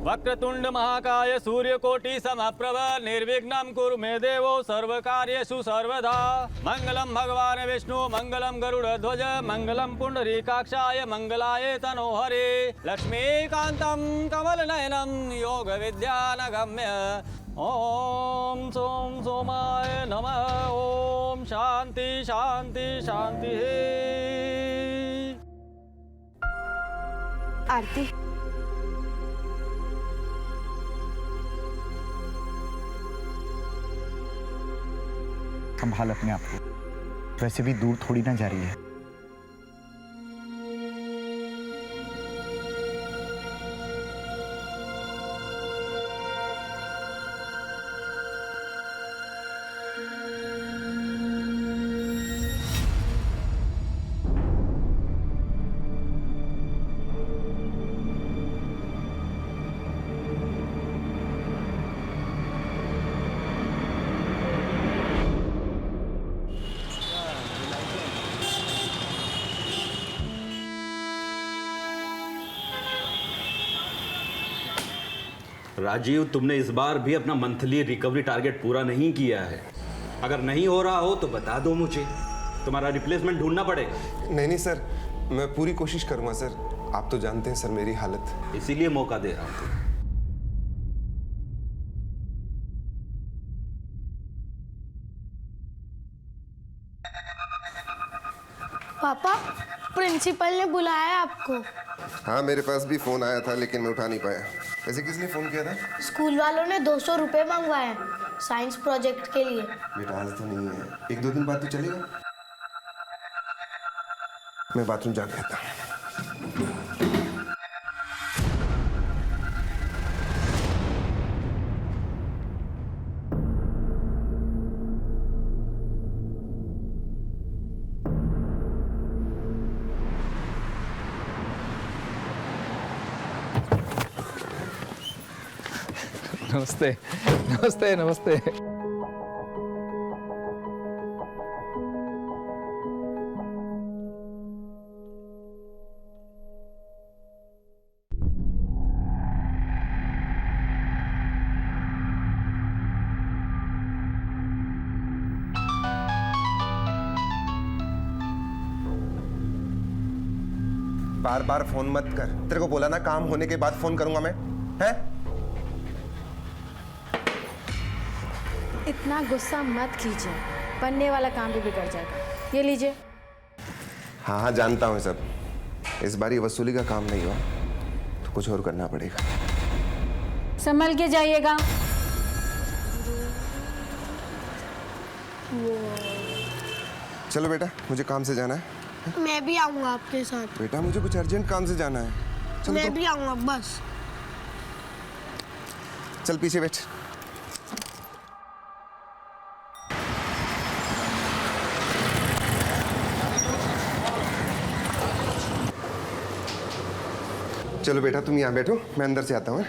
वक्रतुंड महाकाय सूर्यकोटि समप्रभ निर्विघ्नं कुरु मे देवो सर्वकार्येषु सर्वदा। मंगलम भगवान विष्णु मंगलम गरुड़ध्वज मंगलम पुंडरीकाक्षाय मंगलाय तनोहरे। लक्ष्मीकांतं कमलनयनं योग विद्यानगम्य। ओम सोम सोमाय नमः। ओम शांति शांति शांति। आरती, संभाल अपने आप को, वैसे भी दूर थोड़ी ना जा रही है। राजीव, तुमने इस बार भी अपना मंथली रिकवरी टारगेट पूरा नहीं किया है। अगर नहीं हो रहा हो तो बता दो मुझे, तुम्हारा रिप्लेसमेंट ढूंढना पड़ेगा। नहीं सर, मैं पूरी कोशिश करूंगा सर। आप तो जानते हैं सर मेरी हालत, इसीलिए मौका दे रहा हूं। पापा, प्रिंसिपल ने बुलाया है आपको। हाँ, मेरे पास भी फोन आया था लेकिन मैं उठा नहीं पाया। वैसे किसने फोन किया था? स्कूल वालों ने 200 रुपए मंगवाए हैं साइंस प्रोजेक्ट के लिए। बेटा आज तो नहीं है, 1-2 दिन बाद तो चलेगा। मैं बाथरूम जाके आता हूँ। नमस्ते नमस्ते नमस्ते। बार बार फोन मत कर। तेरे को बोला ना काम होने के बाद फोन करूंगा मैं। हैं? इतना गुस्सा मत कीजिए, बनने वाला काम भी बिगड़ जाएगा। ये लीजिए। हाँ हाँ जानता हूँ सब। इस बार ये वसूली का काम नहीं हुआ तो कुछ और करना पड़ेगा। संभल के जाइएगा। चलो बेटा, मुझे काम से जाना है। मैं भी आऊंगा आपके साथ। बेटा मुझे कुछ अर्जेंट काम से जाना है। चल मैं तो। भी आऊंगा बस। चल पीछे बैठ। चलो बेटा तुम यहाँ बैठो, मैं अंदर से आता हूँ।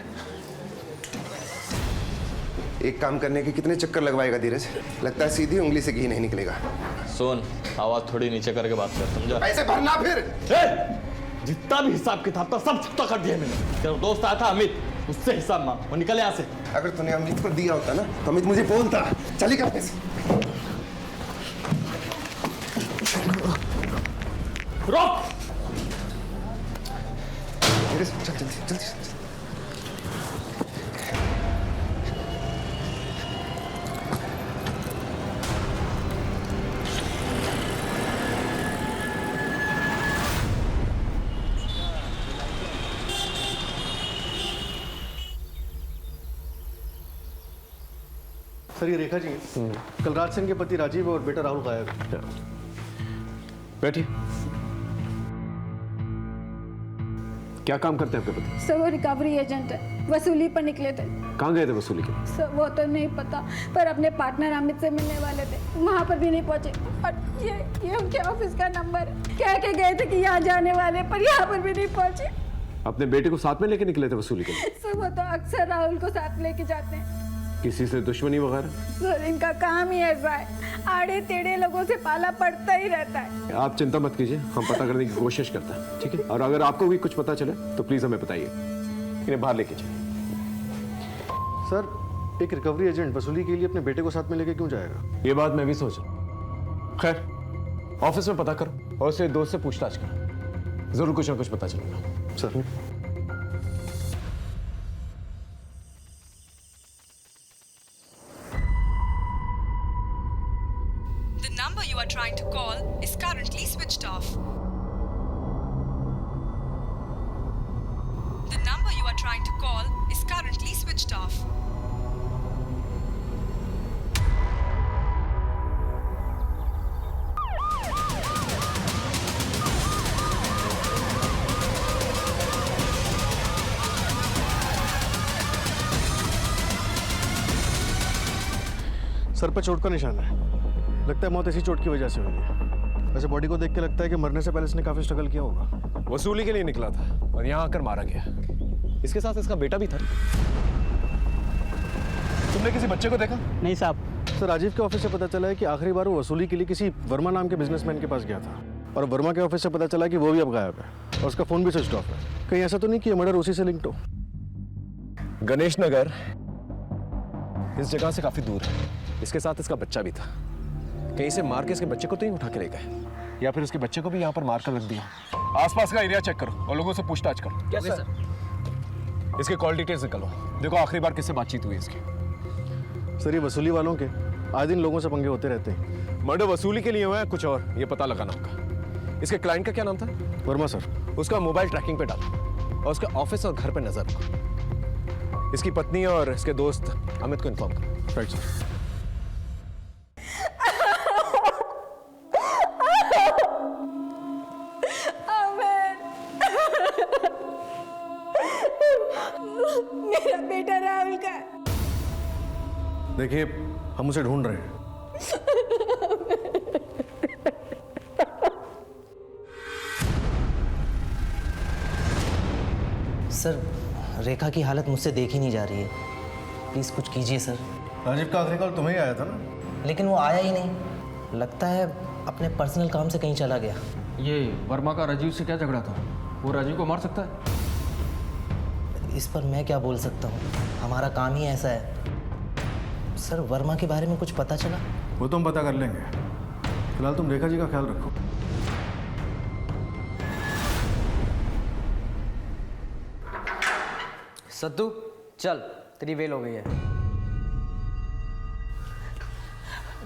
एक काम करने के कितने चक्कर लगवाएगा धीरज? लगता है सीधी उंगली से घी नहीं निकलेगा। सुन, आवाज थोड़ी नीचे करके बात कर, समझा? पैसे भरना फिर। जितना भी हिसाब किताब था सब चुकता कर दिया मैंने। तेरा दोस्त आया था अमित, उससे हिसाब मांग और निकल यहाँ से। अगर तूने अमित को दिया होता ना तो अमित मुझे बोलता। चली कर पैसे। रोक। धीरज चल जल्दी जल्दी। सर ये रेखा जी कलराज सिंह के पति राजीव और बेटा राहुल गायब है। बैठिए। क्या काम करते हैं आपके पति? सर वो रिकवरी एजेंट है, वसूली पर निकले थे। कहाँ गए थे वसूली के? सर वो तो नहीं पता, पर अपने पार्टनर अमित से मिलने वाले थे, वहाँ पर भी नहीं पहुँचे। और ये उनके ऑफिस का नंबर है। कह के गए थे कि यहाँ जाने वाले, पर यहाँ पर भी नहीं पहुँचे। अपने बेटे को साथ में लेके निकले थे वसूली के लिए? सर वो तो अक्सर राहुल को साथ लेके जाते हैं। किसी से दुश्मनी वगैरह? सर इनका काम ही ऐसा है, आड़े टेढ़े लोगों से पाला पड़ता ही रहता है। आप चिंता मत कीजिए, हम पता करने की कोशिश करते हैं, ठीक है? और अगर आपको भी कुछ पता चले तो प्लीज हमें बताइए। इन्हें बाहर लेके जाइए। सर एक रिकवरी एजेंट वसूली के लिए अपने बेटे को साथ में लेके क्यों जाएगा? ये बात मैं भी सोच रहा हूँ। खैर ऑफिस में पता करो और उसके दोस्त से पूछताछ करो, जरूर कुछ ना कुछ पता चलेगा। Sir The number you are trying to call is currently switched off. The number you are trying to call is currently switched off. Sir पर चोट का निशान है, लगता है मौत इसी चोट की वजह से हुई है। वैसे बॉडी को देख के लगता है कि मरने से पहले इसने काफी स्ट्रगल किया होगा। वसूली के लिए निकला था और यहाँ आकर मारा गया। इसके साथ इसका बेटा भी था। तुमने किसी बच्चे को देखा? नहीं साहब। सर राजीव के ऑफिस से पता चला है कि आखिरी बार वो वसूली के लिए किसी वर्मा नाम के बिजनेसमैन के पास गया था, और वर्मा के ऑफिस से पता चला कि वो भी अब गायब है और उसका फोन भी स्विच ऑफ है। कहीं ऐसा तो नहीं कि ये मर्डर उसी से लिंक्ड हो? गणेश नगर इस जगह से काफी दूर है। इसके साथ इसका बच्चा भी था। कहीं से मार के इसके बच्चे को तो ही उठा के ले गए, या फिर उसके बच्चे को भी यहाँ पर मार कर रख दिया। आसपास का एरिया चेक करो और लोगों से पूछताछ करो। क्या सर? इसके कॉल डिटेल्स निकालो, देखो आखिरी बार किससे बातचीत हुई इसकी। सर ये वसूली वालों के आए दिन लोगों से पंगे होते रहते हैं। मर्डर वसूली के लिए हुआ है कुछ और ये पता लगाना होगा। इसके क्लाइंट का क्या नाम था? वर्मा सर। उसका मोबाइल ट्रैकिंग पे डालो और उसके ऑफिस और घर पे नजर रखो। इसकी पत्नी और इसके दोस्त अमित को इन्फॉर्म करो। Right sir. मेरा बेटा राहुल का। देखिए हम उसे ढूंढ रहे हैं। सर रेखा की हालत मुझसे देखी नहीं जा रही है, प्लीज कुछ कीजिए सर। राजीव का आखिरी कॉल तुम्हें ही आया था ना? लेकिन वो आया ही नहीं, लगता है अपने पर्सनल काम से कहीं चला गया। ये वर्मा का राजीव से क्या झगड़ा था? वो राजीव को मार सकता है? इस पर मैं क्या बोल सकता हूँ, हमारा काम ही ऐसा है। सर वर्मा के बारे में कुछ पता चला? वो तो हम पता कर लेंगे, फिलहाल तुम रेखा जी का ख्याल रखो। सद्दू चल, तेरी वेल हो गई है।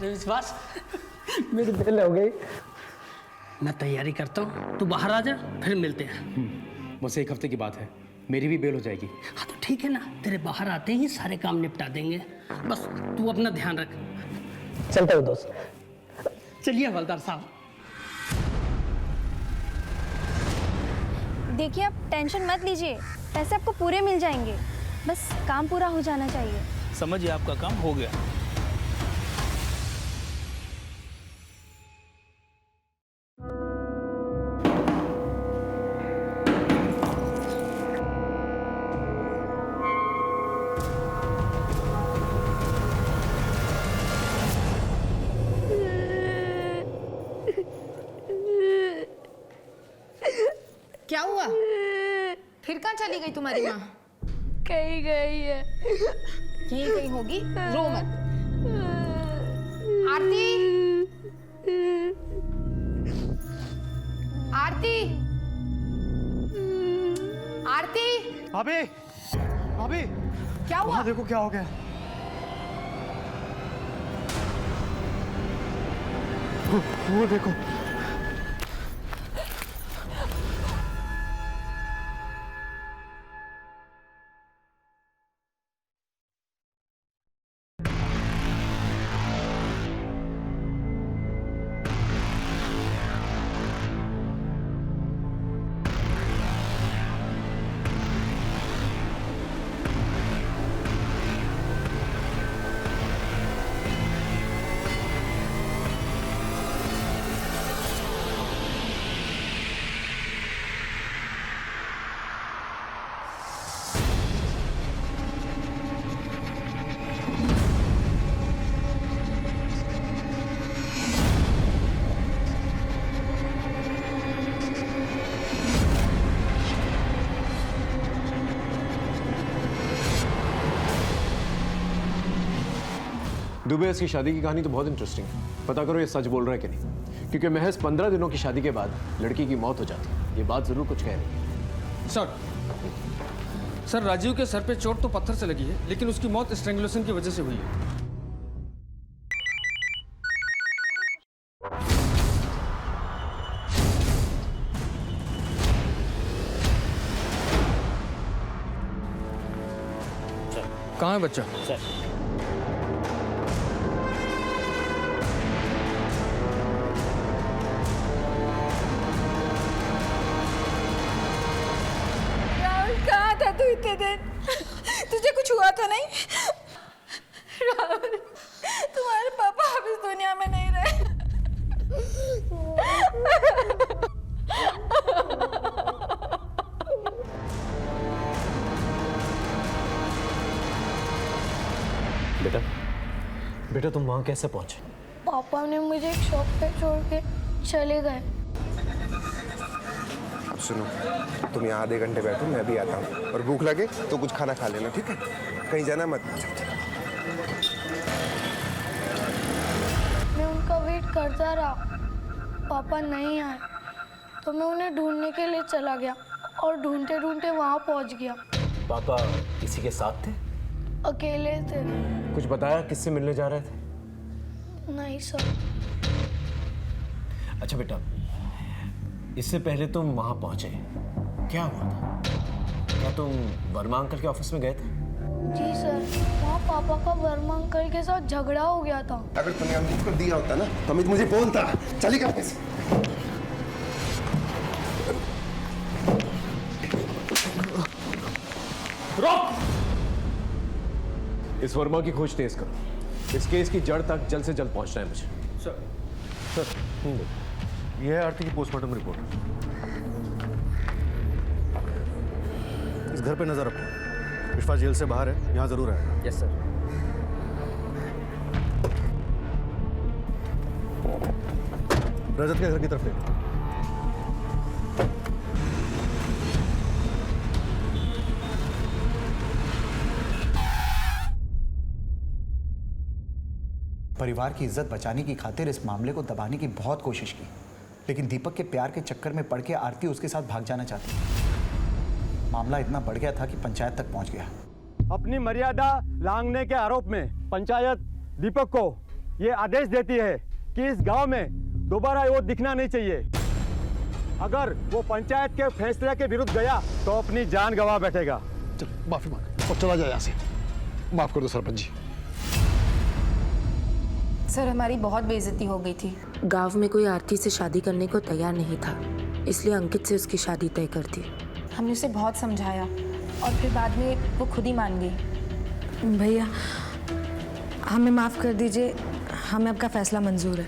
विश्वास मेरी बेल हो गई। मैं तैयारी करता हूँ, तू बाहर आ जा, फिर मिलते हैं। मुझसे एक हफ्ते की बात है, मेरी भी बेल हो जाएगी। हाँ तो ठीक है ना, तेरे बाहर आते ही सारे काम निपटा देंगे। बस तू अपना ध्यान रख। चलता हूँ दोस्त। चलिए हवलदार साहब। देखिए आप टेंशन मत लीजिए, पैसे आपको पूरे मिल जाएंगे, बस काम पूरा हो जाना चाहिए। समझिए आपका काम हो गया। क्या हुआ? फिर कहाँ चली गई तुम्हारी माँ? कहीं गई है। यहीं कहीं होगी, रो मत। आरती, आरती, आरती। भाभी, भाभी, क्या हुआ? देखो क्या हो गया। वो देखो। दुबे की शादी की कहानी तो बहुत इंटरेस्टिंग है। पता करो ये सच बोल रहा है कि नहीं, क्योंकि महज 15 दिनों की शादी के बाद लड़की की मौत हो जाती है। ये बात जरूर कुछ कह रही है। सर राजीव के सर पे चोट तो पत्थर से लगी है, लेकिन उसकी मौत स्ट्रैंगुलेशन की वजह से हुई है। कहाँ है बच्चा? राहुल कहाँ था तू इतने दिन? तुझे कुछ हुआ तो नहीं? राहुल, तुम्हारे पापा अब इस दुनिया में नहीं रहे। बेटा, बेटा तुम वहाँ कैसे पहुँचे? पापा ने मुझे एक शॉप पे छोड़ के चले गए। अब सुनो, तुम यहाँ आधे घंटे बैठो, मैं भी आता हूँ। और भूख लगे तो कुछ खाना खा लेना, ठीक है? कहीं जाना मत। मैं उनका वेट करता रहा, पापा नहीं आए तो मैं उन्हें ढूंढने के लिए चला गया और ढूंढते ढूंढते वहाँ पहुँच गया। पापा किसी के साथ थे? अकेले थे। कुछ बताया किससे मिलने जा रहे थे? नहीं सर। अच्छा बेटा, इससे पहले तुम वहां पहुंचे, क्या हुआ था? क्या तुम वर्मा अंकल के ऑफिस में गए थे? जी सर, वहाँ पापा का वर्मा अंकल के साथ झगड़ा हो गया था। अगर तुमने अमित को दिया होता ना तो अमित मुझे बोलता। चली गया कैसे? इस वर्मा की खोज तेज करो। इस केस की जड़ तक जल्द से जल्द पहुंचना है मुझे। सर ये है आरती की पोस्टमार्टम रिपोर्ट। इस घर पे नजर रखो। विश्वास जेल से बाहर है, यहाँ जरूर आएगा। Yes sir. रजत के घर की तरफ ले। परिवार की इज्जत बचाने की खातिर इस मामले को दबाने की बहुत कोशिश की, लेकिन दीपक के प्यार के चक्कर में पड़ के आरती उसके साथ भाग जाना चाहती थी। मामला इतना बढ़ गया था कि पंचायत तक पहुंच गया। अपनी मर्यादा लांघने के आरोप में पंचायत दीपक को ये आदेश देती है कि इस गांव में दोबारा वो दिखना नहीं चाहिए। अगर वो पंचायत के फैसले के विरुद्ध गया तो अपनी जान गंवा बैठेगा। चलो माफी मांग और चला जाए यहाँ से। माफ कर दो सरपंच जी। सर हमारी बहुत बेइज्जती हो गई थी। गांव में कोई आरती से शादी करने को तैयार नहीं था, इसलिए अंकित से उसकी शादी तय कर दी। हमने उसे बहुत समझाया और फिर बाद में वो खुद ही मान गई। भैया हमें माफ़ कर दीजिए, हमें आपका फैसला मंजूर है।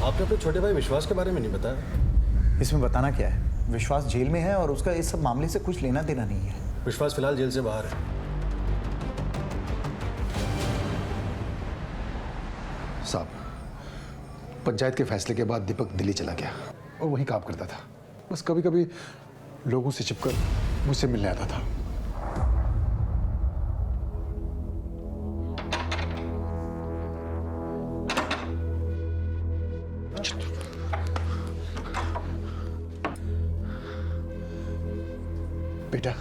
आपने अपने छोटे भाई विश्वास के बारे में नहीं बताया। इसमें बताना क्या है? विश्वास जेल में है और उसका इस सब मामले से कुछ लेना देना नहीं है। विश्वास फिलहाल जेल से बाहर है। साहब, पंचायत के फैसले के बाद दीपक दिल्ली चला गया और वहीं काम करता था। बस कभी कभी लोगों से छिपकर मुझसे मिलने आता था। बेटा,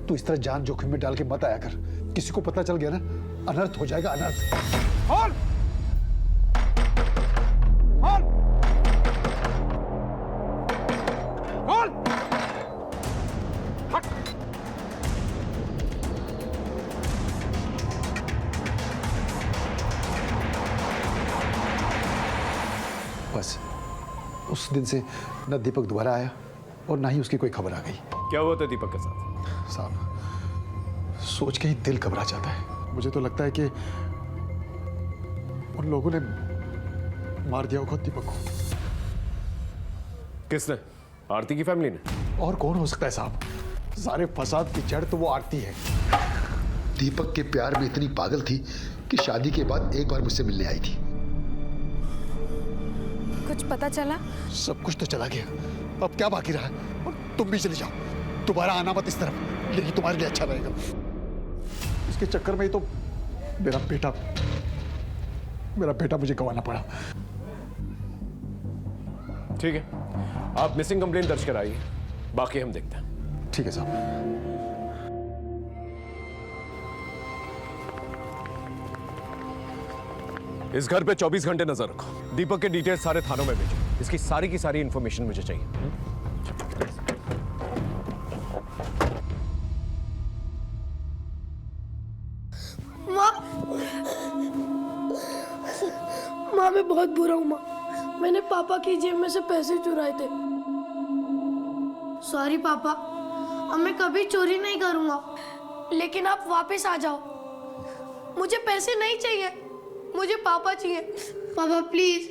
तू इस तरह जान जोखिम में डाल के मत आया कर। किसी को पता चल गया ना, अनर्थ हो जाएगा, अनर्थ। और बस उस दिन से न दीपक दोबारा आया और ना ही उसकी कोई खबर आ गई। क्या हुआ था दीपक के साथ? साहब, सोच के ही दिल घबरा जाता है। मुझे तो लगता है कि उन लोगों ने मार दिया होगा दीपक को। किसने? आरती की फैमिली ने? और कौन हो सकता है साहब? सारे फसाद की जड़ तो वो आरती है। दीपक के प्यार में इतनी पागल थी कि शादी के बाद एक बार मुझसे मिलने आई थी। कुछ पता चला? सब कुछ तो चला गया, अब क्या बाकी रहा? और तुम भी चले जाओ, दोबारा आना मत इस तरफ, लेकिन तुम्हारे लिए अच्छा रहेगा। उसके चक्कर में ही तो मेरा बेटा मुझे गंवाना पड़ा। ठीक है, आप मिसिंग कंप्लेंट दर्ज कराइए, बाकी हम देखते हैं। ठीक है साहब। इस घर पे 24 घंटे नजर रखो। दीपक के डिटेल्स सारे थानों में भेजो। इसकी सारी की सारी इंफॉर्मेशन मुझे चाहिए। माँ मैं बहुत बुरा हूँ माँ। मैंने पापा की जेब में से पैसे चुराए थे। सॉरी पापा, अब मैं कभी चोरी नहीं करूँगा। लेकिन आप वापस आ जाओ। मुझे पैसे नहीं चाहिए, मुझे पापा चाहिए। पापा प्लीज।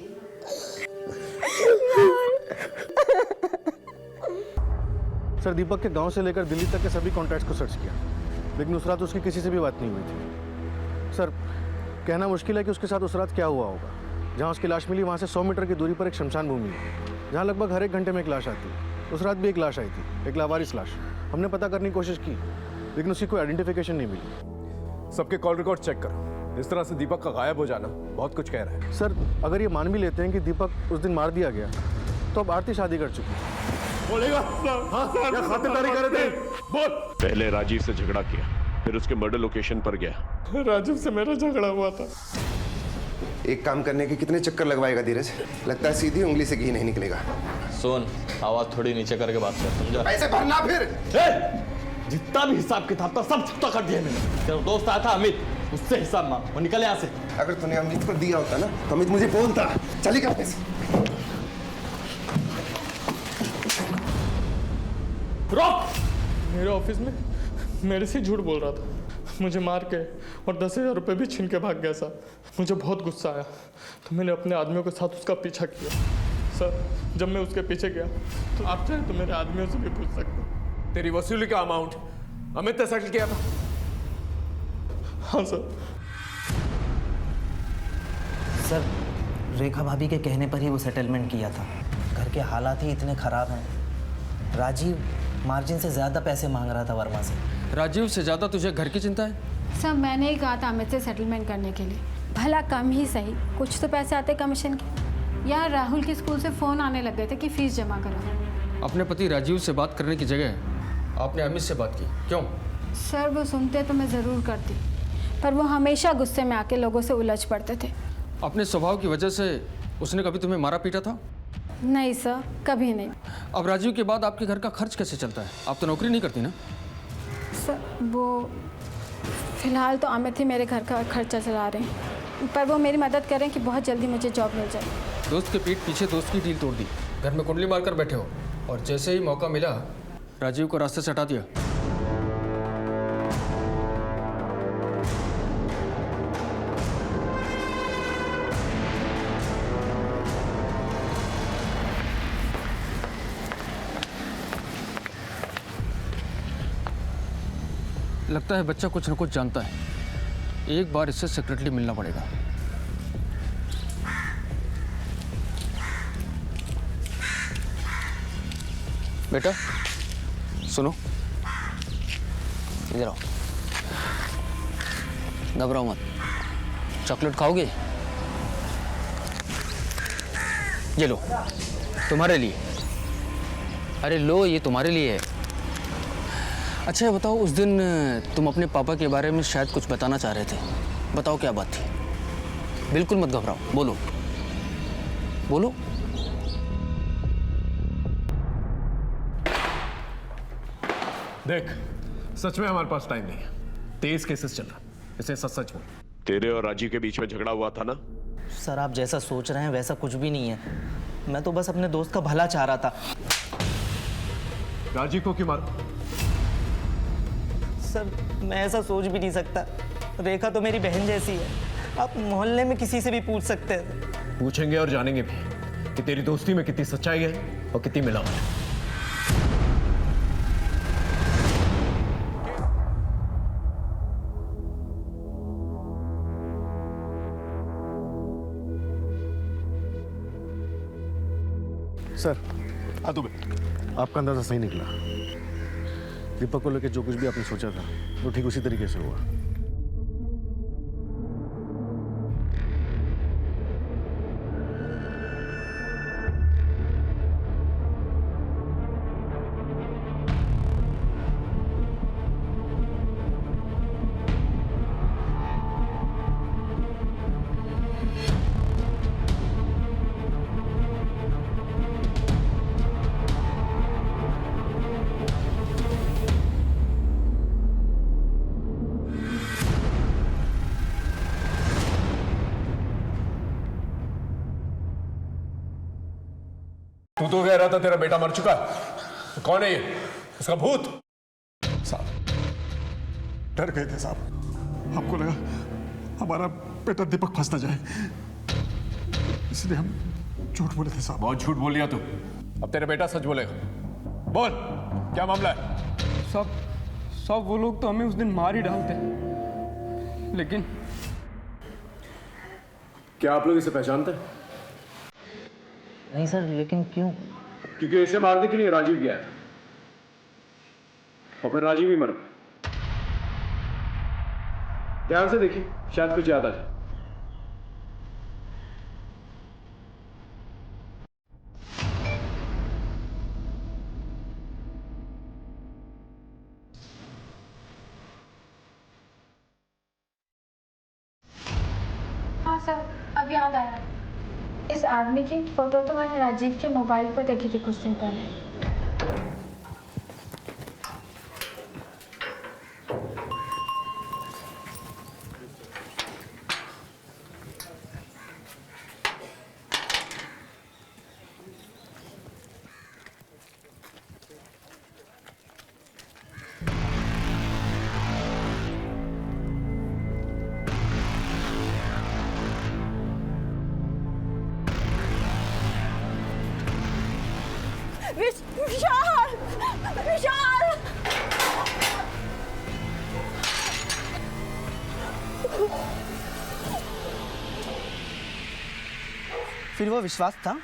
सर, दीपक के गांव से लेकर दिल्ली तक के सभी कॉन्टैक्ट्स को सर्च किया, लेकिन उस रात उसकी किसी से भी बात नहीं हुई थी। सर, कहना मुश्किल है कि उसके साथ उस रात क्या हुआ होगा। जहां उसकी लाश मिली वहां से 100 मीटर की दूरी पर एक शमशान भूमि है, जहां लगभग हर एक घंटे में एक लाश आती है। उस रात भी एक लाश आई थी, एक लावारिस लाश। हमने पता करने की कोशिश की, लेकिन उसकी कोई आइडेंटिफिकेशन नहीं मिली। सबके कॉल रिकॉर्ड चेक करो। इस तरह से दीपक का गायब हो जाना बहुत कुछ कह रहा है। सर, अगर ये मान भी लेते हैं कि दीपक उस दिन मार दिया गया, तो अब आरती शादी कर चुकी है। बोलेगा? हाँ, क्या खातिरदारी कर रहे थे? बोल। पहले राजीव से झगड़ा किया, फिर उसके मर्डर लोकेशन पर गया। राजीव से मेरा झगड़ा हुआ था। एक काम करने के कितने चक्कर लगवाएगा धीरज? लगता है सीधी उंगली से घी नहीं निकलेगा। सुन, आवाज थोड़ी नीचे करके बात कर, समझा? पैसे भरना फिर। जितना भी हिसाब किताब था सब चुकता कर दिया मैंने। तेरा दोस्त आया था अमित, उससे हिसाब मांग और निकल यहाँ से। अगर तूने अमित को दिया होता ना तो अमित मुझे बोलता। चली का पैसे। रोक! मेरे ऑफिस में मेरे से झूठ बोल रहा था, मुझे मार के और 10,000 रुपये भी छीन के भाग गया साहब। मुझे बहुत गुस्सा आया तो मैंने अपने आदमियों के साथ उसका पीछा किया। सर, जब मैं उसके पीछे गया तो आप चाहे तो मेरे आदमियों से भी पूछ सकते हो। तेरी वसूली का अमाउंट अमित ने सेटल किया था? हाँ सर। सर, रेखा भाभी के कहने पर ही वो सेटलमेंट किया था। घर के हालात ही इतने खराब हैं। राजीव मार्जिन से ज़्यादा पैसे मांग रहा था वर्मा से। राजीव से ज़्यादा तुझे घर की चिंता है? सब मैंने ही कहा था अमित से सेटलमेंट करने के लिए। भला कम ही सही, कुछ तो पैसे आते कमीशन के। यार, राहुल के स्कूल से फ़ोन आने लग गए थे कि फ़ीस जमा करो। अपने पति राजीव से बात करने की जगह आपने अमित से बात की, क्यों? सर, वो सुनते तो मैं ज़रूर करती, पर वो हमेशा गुस्से में आके लोगों से उलझ पड़ते थे। अपने स्वभाव की वजह से उसने कभी तुम्हें मारा पीटा था? नहीं सर, कभी नहीं। अब राजीव के बाद आपके घर का खर्च कैसे चलता है? आप तो नौकरी नहीं करती ना? सर, वो फिलहाल तो अमित ही मेरे घर का खर्चा चला रहे हैं, पर वो मेरी मदद करें कि बहुत जल्दी मुझे जॉब मिल जाए। दोस्त के पीठ पीछे दोस्त की डील तोड़ दी, घर में कुंडली मारकर बैठे हो, और जैसे ही मौका मिला राजीव को रास्ते से हटा दिया। लगता है बच्चा कुछ न कुछ जानता है। एक बार इससे सीक्रेटली मिलना पड़ेगा। बेटा सुनो, इधर आओ। घबराओ मत। चॉकलेट खाओगे? ये लो, तुम्हारे लिए। अरे लो, ये तुम्हारे लिए है। अच्छा ये बताओ, उस दिन तुम अपने पापा के बारे में शायद कुछ बताना चाह रहे थे। बताओ क्या बात थी? बिल्कुल मत घबराओ, बोलो बोलो। देख, सच में हमारे पास टाइम नहीं है। तेज केसेस चल रहा, इसे सच सच बोल। तेरे और राजीव के बीच में झगड़ा हुआ था ना? सर, आप जैसा सोच रहे हैं वैसा कुछ भी नहीं है। मैं तो बस अपने दोस्त का भला चाह रहा था। राजीव को क्यों मारा? सर, मैं ऐसा सोच भी नहीं सकता। रेखा तो मेरी बहन जैसी है। आप मोहल्ले में किसी से भी पूछ सकते हैं। पूछेंगे और जानेंगे भी कि तेरी दोस्ती में कितनी सच्चाई है और कितनी मिलावट है। सर, आपका अंदाजा सही निकला। दीपक को लेकर जो कुछ भी आपने सोचा था वो ठीक उसी तरीके से हुआ। तू तो कह रहा था तेरा बेटा मर चुका है। तो कौन है ये? इसका भूत? साहब डर गए थे साहब, हमको लगा हमारा बेटा दीपक फंस ना जाए, इसलिए हम झूठ बोले थे साहब। बहुत झूठ बोल लिया तू। अब तेरा बेटा सच बोलेगा। बोल, क्या मामला है? सब वो लोग तो हमें उस दिन मार ही डालते, लेकिन क्या आप लोग इसे पहचानते हैं? नहीं सर, लेकिन क्यों? क्योंकि इसे मारने के लिए राजीव गया है और फिर राजीव ही मर गया। ध्यान से देखिए, शायद कुछ याद आ जाए। हाँ सर, अब याद आया। इस आदमी की फोटो तो मैंने राजीव के मोबाइल पर देखी थी कुछ दिन पहले। विशाल! विशाल! फिर वो विश्वास था?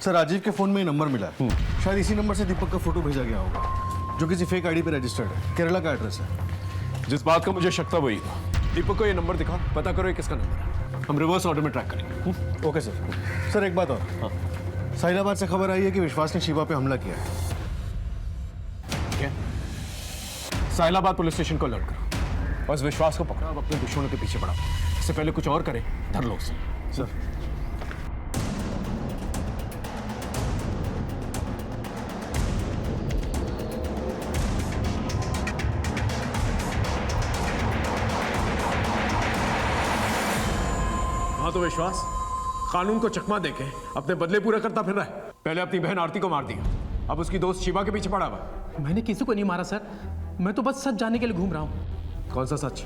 सर राजीव के फोन में ये नंबर मिला है। शायद इसी नंबर से दीपक का फोटो भेजा गया होगा, जो किसी फेक आईडी पे रजिस्टर्ड है। केरला का एड्रेस है। जिस बात का मुझे शक था वही। दीपक को ये नंबर दिखाओ, पता करो ये किसका नंबर है। हम रिवर्स ऑर्डर में ट्रैक करेंगे। Okay sir. सर एक बात और, साहिलाबाद से खबर आई है कि विश्वास ने शिवा पे हमला किया है। क्या? साहिलाबाद पुलिस स्टेशन को अलर्ट करो, बस विश्वास को पकड़ो। अब अपने दुश्मनों के पीछे बढ़ाओ। इससे पहले कुछ और करें, धर लो उसे। सर हाँ तो विश्वास कानून को चकमा देके अपने बदले पूरा करता फिर रहा है। पहले अपनी बहन आरती को मार दिया, अब उसकी दोस्त शिवा के पीछे पड़ा हुआ। मैंने किसी को नहीं मारा सर, मैं तो बस सच जानने के लिए घूम रहा हूँ। कौन सा सच?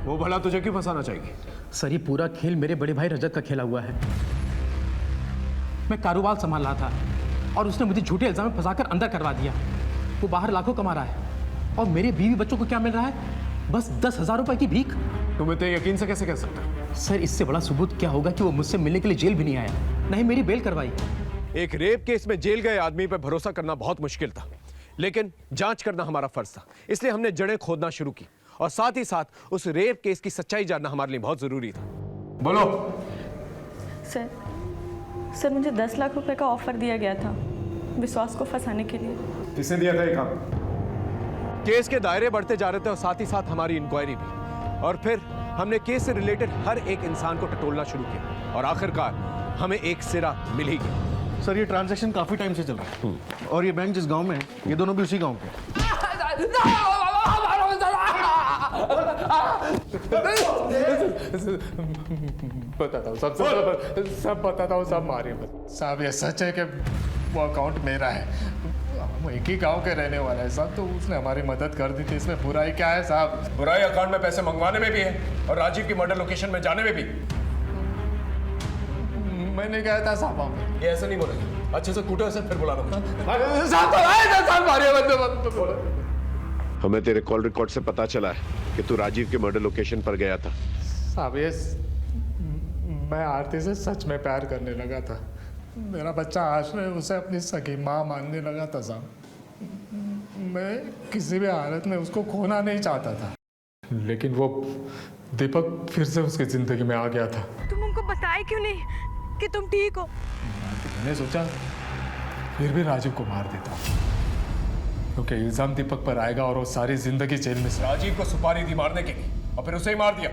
वो भला तुझे क्यों फंसाना चाहिए? सर ये पूरा खेल मेरे बड़े भाई रजत का खेला हुआ है। मैं कारोबार संभाल रहा था और उसने मुझे झूठे इल्जाम में फंसाकर अंदर करवा दिया। वो बाहर लाखों कमा रहा है और मेरे बीवी बच्चों को क्या मिल रहा है? बस 10,000 रुपए की भीख। तुम इतने यकीन से कैसे कह सकते? सर इससे बड़ा सबूत क्या होगा कि वो मुझसे मिलने के लिए जेल भी नहीं आया, नहीं मेरी बेल करवाई। एक रेप केस में जेल गए आदमी पर भरोसा करना बहुत मुश्किल था, लेकिन जांच करना हमारा फर्ज था। इसलिए हमने जड़ें खोदना शुरू की और साथ ही साथ उस रेप केस की सच्चाई जानना हमारे लिए बहुत जरूरी था। बोलो। सर मुझे 10 लाख रुपए का ऑफर दिया गया था विश्वास को फंसाने के लिए। किसने दिया था ये काम? केस के दायरे बढ़ते जा रहे थे और साथ ही साथ हमारी इंक्वायरी भी, और फिर हमने केस से रिलेटेड हर एक इंसान को टटोलना शुरू किया और आखिरकार हमें एक सिरा मिल ही गया। सर ये ट्रांजैक्शन काफी टाइम से चल रहा है और ये बैंक जिस गांव में है ये दोनों भी उसी गांव के हैं। बताता हूँ सब बताता हूँ, सब मारिए साहब। ये सच है कि वो अकाउंट मेरा है, हम एक ही गांव के रहने वाला है साहब, तो उसने हमारी मदद कर दी थी। इसमें बुराई क्या है साहब? बुराई अकाउंट में पैसे मंगवाने में भी है और राजीव की मर्डर लोकेशन में जाने में भी। मैंने कहा था साहब, ये ऐसे नहीं बोलेंगे, अच्छे से कूटो ऐसे फिर बुला रहा हूँ। हमें तेरे कॉल रिकॉर्ड से पता चला है कि तू राजीव के मर्डर लोकेशन पर गया था। साहब ये मैं आरती से सच में प्यार करने लगा था। मेरा बच्चा आश्रय उसे अपनी सगी माँ मानने लगा था साहब। मैं किसी भी हालत में उसको खोना नहीं चाहता था, लेकिन वो दीपक फिर से उसकी जिंदगी में आ गया था। तुम उनको बताए क्यों नहीं कि तुम ठीक हो? मैंने सोचा फिर भी राजीव को मार देता, क्योंकि इल्जाम दीपक पर आएगा और वो सारी जिंदगी जेल में। राजीव को सुपारी दी मारने के लिए और फिर उसे ही मार दिया।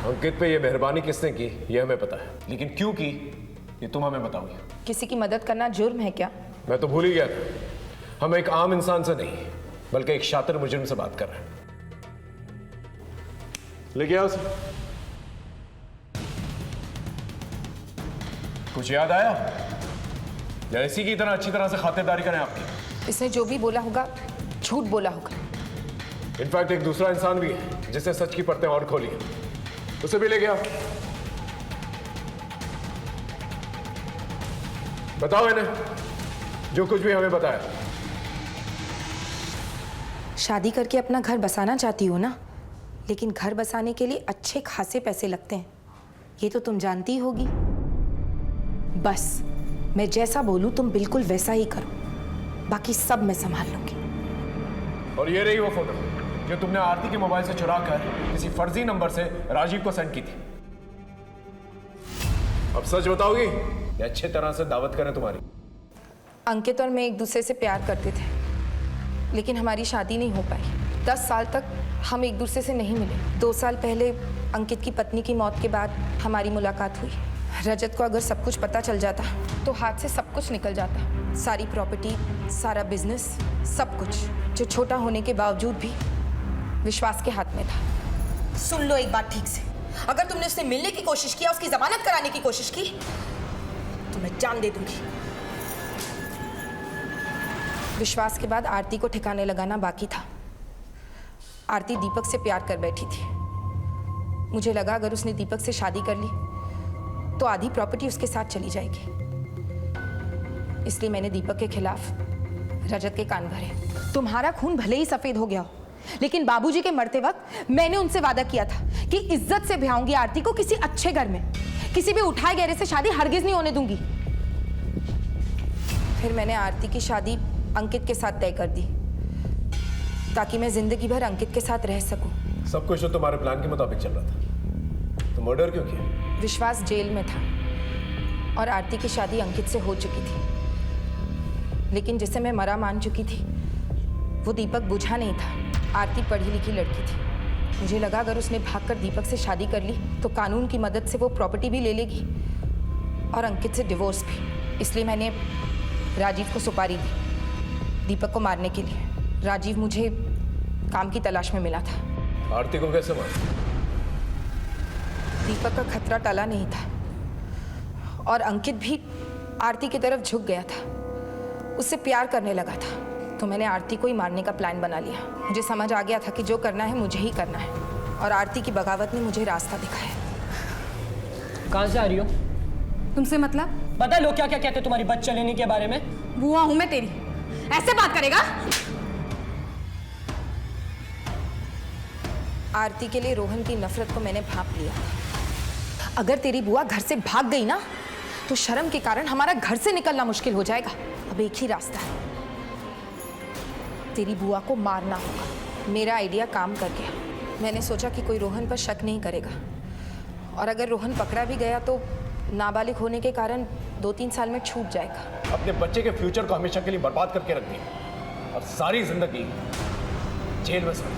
अंकित पे ये मेहरबानी किसने की ये हमें पता है, लेकिन क्यों की ये तुम हमें बताओगे। किसी की मदद करना जुर्म है क्या? मैं तो भूल ही गया था, हम एक आम इंसान से नहीं बल्कि एक शातिर मुजरिम से बात कर रहे हैं। लेके आओ उसे। कुछ याद आया या इसी की तरह अच्छी तरह से खातिरदारी करें आपकी? इसने जो भी बोला होगा झूठ बोला होगा। इनफैक्ट एक दूसरा इंसान भी है जिसने सच की परतें और खोली हैं, उसे भी ले गया। बताओ इन्हें जो कुछ भी हमें बताया। शादी करके अपना घर बसाना चाहती हो ना, लेकिन घर बसाने के लिए अच्छे खासे पैसे लगते हैं, ये तो तुम जानती होगी। बस मैं जैसा बोलूं तुम बिल्कुल वैसा ही करो, बाकी सब मैं संभाल लूंगी। और ये रही वो फोटो जो तुमने आरती के मोबाइल से चुरा कर किसी फर्जी नंबर से राजीव को सेंड की थी। अब सच बताओगी या अच्छे तरह से दावत करें तुम्हारी? अंकित और मैं एक दूसरे से प्यार करते थे, लेकिन हमारी शादी नहीं हो पाई। 10 साल तक हम एक दूसरे से नहीं मिले। 2 साल पहले अंकित की पत्नी की मौत के बाद हमारी मुलाकात हुई। रजत को अगर सब कुछ पता चल जाता तो हाथ से सब कुछ निकल जाता, सारी प्रॉपर्टी, सारा बिजनेस, सब कुछ, जो छोटा होने के बावजूद भी विश्वास के हाथ में था। सुन लो एक बात ठीक से, अगर तुमने उससे मिलने की कोशिश किया, उसकी जमानत कराने की कोशिश की, तो मैं जान दे दूंगी। विश्वास के बाद आरती को ठिकाने लगाना बाकी था। आरती दीपक से प्यार कर बैठी थी। मुझे लगा अगर उसने दीपक से शादी कर ली तो आधी प्रॉपर्टी उसके साथ चली जाएगी, इसलिए मैंने दीपक के खिलाफ रजत के कान भरे। तुम्हारा खून भले ही सफेद हो गया हो, लेकिन बाबूजी के मरते वक्त मैंने उनसे वादा किया था कि इज्जत से ब्याहूंगी आरती को किसी अच्छे घर में, किसी भी उठाए गहरे से शादी हरगिज नहीं होने दूंगी। फिर मैंने आरती की शादी अंकित के साथ तय कर दी ताकि मैं जिंदगी भर अंकित के साथ रह सकूं। सब कुछ तो तुम्हारे प्लान के मुताबिक चल रहा था, तो मर्डर क्यों किया? विश्वास जेल में था और आरती की शादी अंकित से हो चुकी थी, लेकिन जिसे मैं मरा मान चुकी थी वो दीपक बुझा नहीं था। आरती पढ़ी लिखी लड़की थी। मुझे लगा अगर उसने भागकर दीपक से शादी कर ली तो कानून की मदद से वो प्रॉपर्टी भी ले लेगी और अंकित से डिवोर्स भी। इसलिए मैंने राजीव को सुपारी दी दीपक को मारने के लिए। राजीव मुझे काम की तलाश में मिला था। आरती को कैसे मारा? दीपक का खतरा टला नहीं था और अंकित भी आरती की तरफ झुक गया था, उससे प्यार करने लगा था। तो मैंने आरती को ही मारने का प्लान बना लिया। मुझे समझ आ गया था कि जो करना है मुझे ही करना है, और आरती की बगावत ने मुझे रास्ता दिखाया। कहाँ से आ रही हो? तुमसे मतलब? पता है लोग क्या क्या कहते तुम्हारी बच्चा लेने के बारे में? बुआ हूं मैं तेरी, ऐसे बात करेगा? आरती के लिए रोहन की नफरत को मैंने भांप लिया था। अगर तेरी बुआ घर से भाग गई ना तो शर्म के कारण हमारा घर से निकलना मुश्किल हो जाएगा। अब एक ही रास्ता है, तेरी बुआ को मारना होगा। मेरा आइडिया काम कर गया। मैंने सोचा कि कोई रोहन पर शक नहीं करेगा, और अगर रोहन पकड़ा भी गया तो नाबालिग होने के कारण 2-3 साल में छूट जाएगा। अपने बच्चे के फ्यूचर को हमेशा के लिए बर्बाद करके रख दिया और सारी जिंदगी जेल में सड़।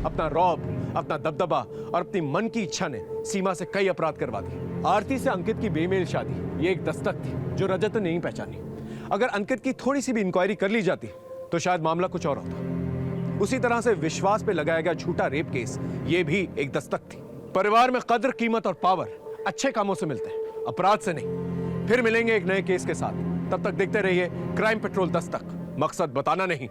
अपना रौब, अपना दबदबा और अपनी मन की इच्छा ने सीमा से कई अपराध करवा दिए। आरती से अंकित की बेमेल शादी ये एक दस्तक थी जो रजत ने नहीं पहचानी। अगर अंकित की थोड़ी सी भी इंक्वायरी कर ली जाती तो शायद मामला कुछ और होता। उसी तरह से विश्वास पे लगाया गया झूठा रेप केस ये भी एक दस्तक थी। परिवार में कद्र, कीमत और पावर अच्छे कामों से मिलते हैं, अपराध से नहीं। फिर मिलेंगे एक नए केस के साथ। तब तक देखते रहिए क्राइम पेट्रोल दस्तक। मकसद बताना नहीं,